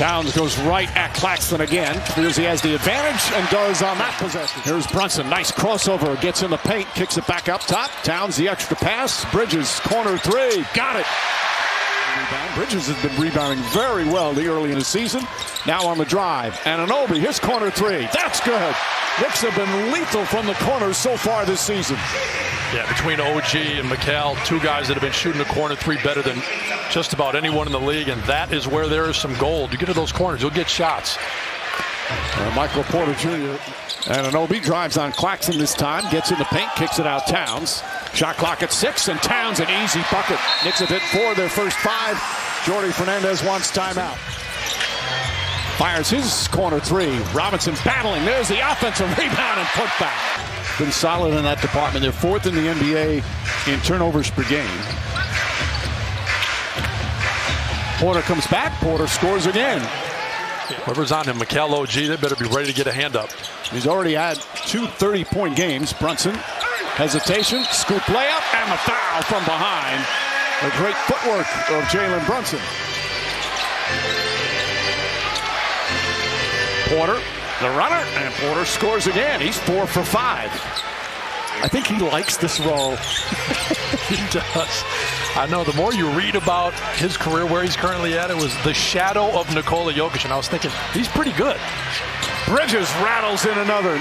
Towns goes right at Claxton again. Feels he has the advantage and does on that possession. Here's Brunson. Nice crossover. Gets in the paint. Kicks it back up top. Towns the extra pass. Bridges, corner three. Got it. Rebound. Bridges has been rebounding very well early in the season. Now on the drive. Anunoby, his corner three. That's good. Knicks have been lethal from the corners so far this season. Yeah, between OG and Mikal, two guys that have been shooting the corner three better than just about anyone in the league, and that is where there is some gold. You get to those corners, you'll get shots. Michael Porter Jr. Anunoby drives on Claxton this time, gets in the paint, kicks it out Towns. Shot clock at 6, and Towns an easy bucket. Knicks have hit 4 of their first 5. Jordy Fernandez wants timeout. Fires his corner three. Robinson battling. There's the offensive rebound and putback. Been solid in that department. They're 4th in the NBA in turnovers per game. Porter comes back. Porter scores again. Whoever's on him, Mikal, OG, they better be ready to get a hand up. He's already had 2 30-point games. Brunson, hesitation, scoop layup, and the foul from behind. The great footwork of Jalen Brunson. Porter, the runner, and Porter scores again. He's 4 for 5. I think he likes this role. He does. I know, the more you read about his career, where he's currently at, it was the shadow of Nikola Jokic, and I was thinking, he's pretty good. Bridges rattles in another.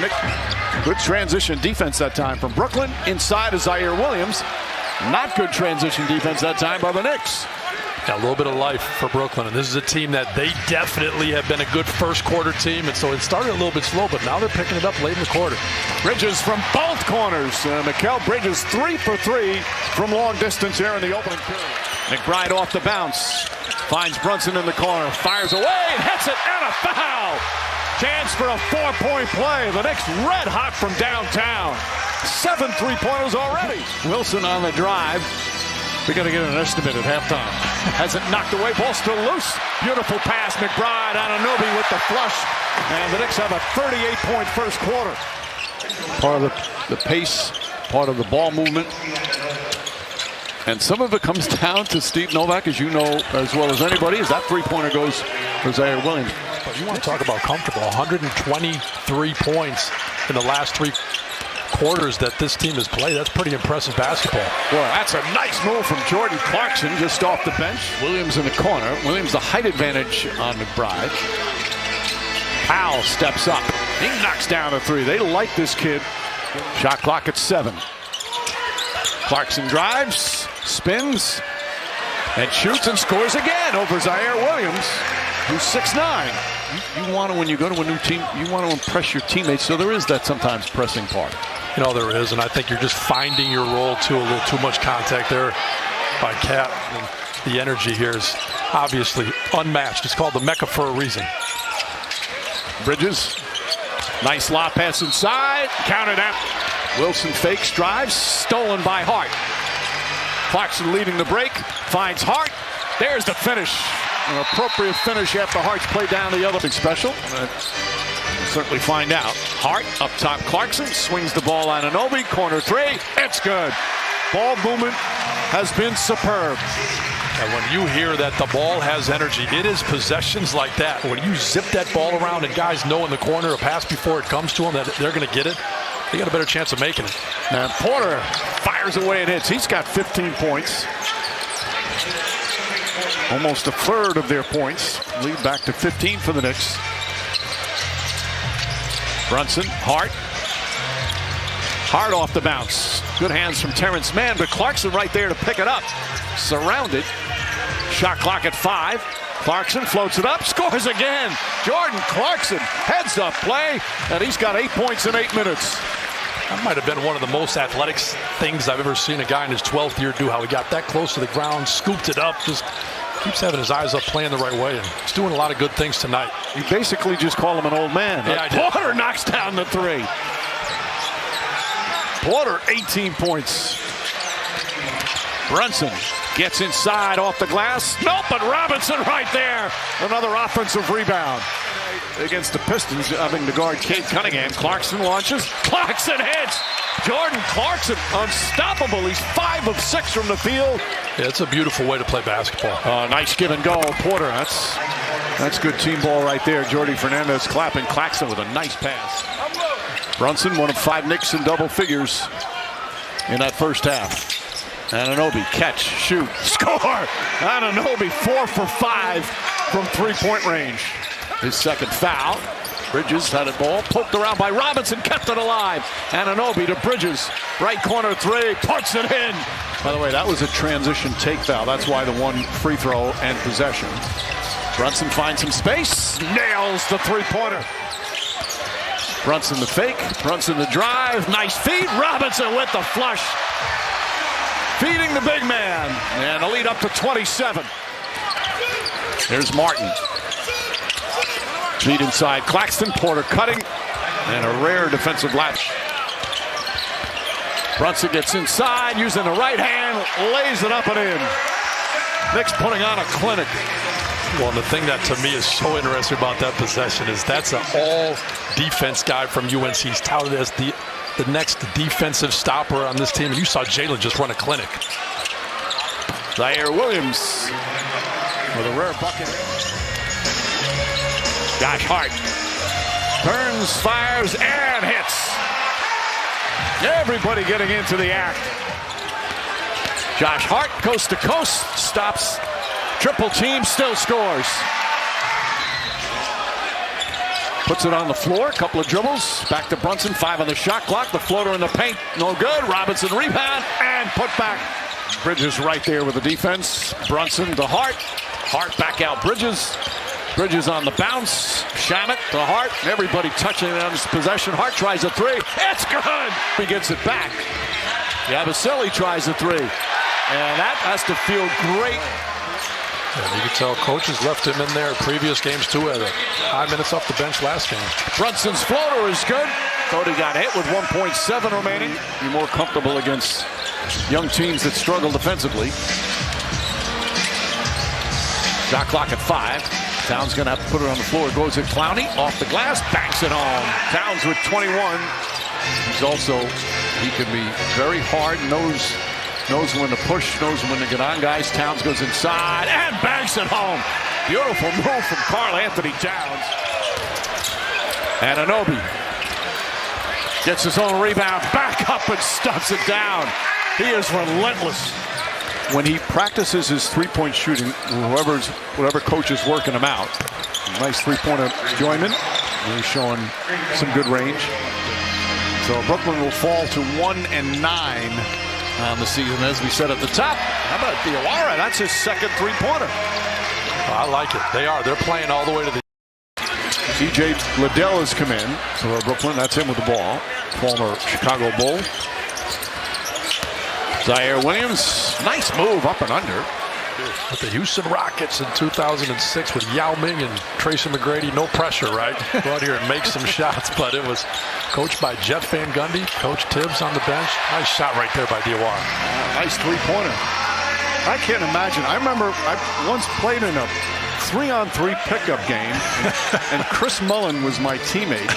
Good transition defense that time from Brooklyn. Inside is Zaire Williams. Not good transition defense that time by the Knicks. A little bit of life for Brooklyn, and this is a team that they definitely have been a good first quarter team, and so it started a little bit slow, but now they're picking it up late in the quarter. Bridges from both corners. Mikal Bridges 3 for 3 from long distance here in the opening period. McBride off the bounce. Finds Brunson in the corner. Fires away and hits it, and a foul. Chance for a 4-point play. The Knicks red hot from downtown. 7 3-pointers already. Wilson on the drive. We got to get an estimate at halftime. Has it knocked away. Ball still loose. Beautiful pass. McBride, Anunoby with the flush. And the Knicks have a 38-point first quarter. Part of the pace, part of the ball movement. And some of it comes down to Steve Novak, as you know as well as anybody, as that three-pointer goes for Zaire Williams. But you want to talk about comfortable. 123 points in the last 3 quarters that this team has played. That's pretty impressive basketball. Well, that's a nice move from Jordan Clarkson just off the bench. Williams in the corner. Williams the height advantage on McBride. Powell steps up. He knocks down a 3. They like this kid. Shot clock at 7. Clarkson drives, spins, and shoots and scores again over Zaire Williams, who's 6'9". You want to, when you go to a new team, you want to impress your teammates, so there is that sometimes pressing part. You know, there is, and I think you're just finding your role too. A little too much contact there by Cat. And the energy here is obviously unmatched. It's called the Mecca for a reason. Bridges, nice lob pass inside, counted out. Wilson fakes, drives, stolen by Hart. Clarkson leading the break, finds Hart. There's the finish. An appropriate finish after Hart's play down the other. Big special. We'll certainly find out. Hart up top. Clarkson swings the ball on Anunoby. Corner 3. It's good. Ball movement has been superb. And when you hear that the ball has energy, it is possessions like that. When you zip that ball around and guys know in the corner a pass before it comes to them that they're going to get it, they got a better chance of making it. And Porter fires away and hits. He's got 15 points. Almost a third of their points. Lead back to 15 for the Knicks. Brunson, Hart. Hart off the bounce. Good hands from Terrence Mann, but Clarkson right there to pick it up. Surrounded. Shot clock at 5. Clarkson floats it up, scores again. Jordan Clarkson, heads up play, and he's got 8 points in 8 minutes. That might have been one of the most athletic things I've ever seen a guy in his 12th year do, how he got that close to the ground, scooped it up, just keeps having his eyes up, playing the right way, and he's doing a lot of good things tonight. You basically just call him an old man. Yeah, I did. Porter knocks down the 3. Porter, 18 points. Brunson gets inside off the glass. Nope, but Robinson right there. Another offensive rebound. Against the Pistons, having to guard Cade Cunningham. Clarkson launches. Clarkson hits. Jordan Clarkson, unstoppable. He's 5 of 6 from the field. Yeah, it's a beautiful way to play basketball. Nice give and go. Porter, that's That's good team ball right there. Jordy Fernandez clapping Claxton with a nice pass. Brunson, one of 5 Knicks in double figures in that first half. Anunoby, catch, shoot, score! Anunoby 4 for 5 from 3-point range. His second foul. Bridges had a ball poked around by Robinson, kept it alive. Anunoby to Bridges, right corner 3, puts it in. By the way, that was a transition take foul. That's why the 1 free throw and possession. Brunson finds some space, nails the 3-pointer. Brunson the fake, Brunson the drive, nice feed. Robinson with the flush. Feeding the big man, and a lead up to 27. Here's Martin. Feed inside Claxton, Porter cutting, and a rare defensive latch. Brunson gets inside, using the right hand, lays it up and in. Knicks putting on a clinic. Well, the thing that to me is so interesting about that possession is that's an all-defense guy from UNC. He's touted as the next defensive stopper on this team. And you saw Jalen just run a clinic. Zaire Williams with a rare bucket. Josh Hart turns, fires, and hits. Everybody getting into the act. Josh Hart, coast to coast, stops. Triple team, still scores. Puts it on the floor, couple of dribbles. Back to Brunson, 5 on the shot clock. The floater in the paint, no good. Robinson rebound and put back. Bridges right there with the defense. Brunson to Hart. Hart back out Bridges. Bridges on the bounce. Shamet to Hart. Everybody touching on his possession. Hart tries a 3. It's good. He gets it back. Yabusele tries a 3. And that has to feel great. And you can tell coaches left him in there previous games too. Had 5 minutes off the bench last game. Brunson's floater is good. Cody got hit with 1.7 remaining. Be more comfortable against young teams that struggle defensively. Shot clock at 5. Towns going to have to put it on the floor. Goes at Clowney. Off the glass. Banks it home. Towns with 21. He can be very hard. Knows when to push, knows when to get on guys. Towns goes inside and banks it home. Beautiful move from Karl Anthony Towns. Anunoby gets his own rebound, back up and stuffs it down. He is relentless. When he practices his 3-point shooting, whatever coach is working him out. Nice 3-point enjoyment. He's showing some good range. So Brooklyn will fall to 1-9. On the season, as we said at the top. How about Diawara? That's his second 3-pointer. I like it. They are. They're playing all the way to the. TJ Liddell has come in for Brooklyn. That's him with the ball. Former Chicago Bull. Zaire Williams. Nice move up and under. With the Houston Rockets in 2006 with Yao Ming and Tracy McGrady, no pressure, right? Go out here and make some shots, but it was coached by Jeff Van Gundy, Coach Tibbs on the bench. Nice shot right there by Diawara. Nice 3-pointer. I can't imagine. I remember I once played in a 3-on-3 pickup game, and Chris Mullen was my teammate.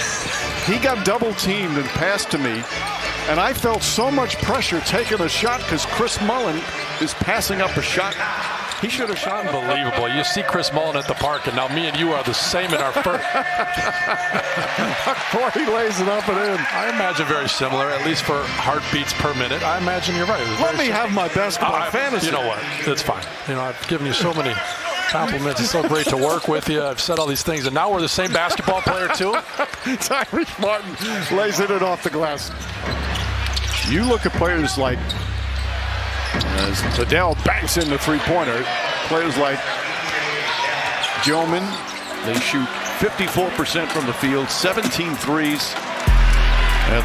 He got double teamed and passed to me, and I felt so much pressure taking a shot because Chris Mullen is passing up a shot. He should have shot. Unbelievable. You see Chris Mullen at the park, and now me and you are the same in our first. Boy, he lays it up and in. I imagine very similar, at least for heartbeats per minute. I imagine you're right. Let me have my basketball fantasy. You know what? It's fine. You know, I've given you so many compliments. It's so great to work with you. I've said all these things, and now we're the same basketball player, too. Tyrese Martin lays it in off the glass. You look at players like as Liddell banks in the 3-pointer. Players like Gilman, they shoot 54% from the field, 17 threes. And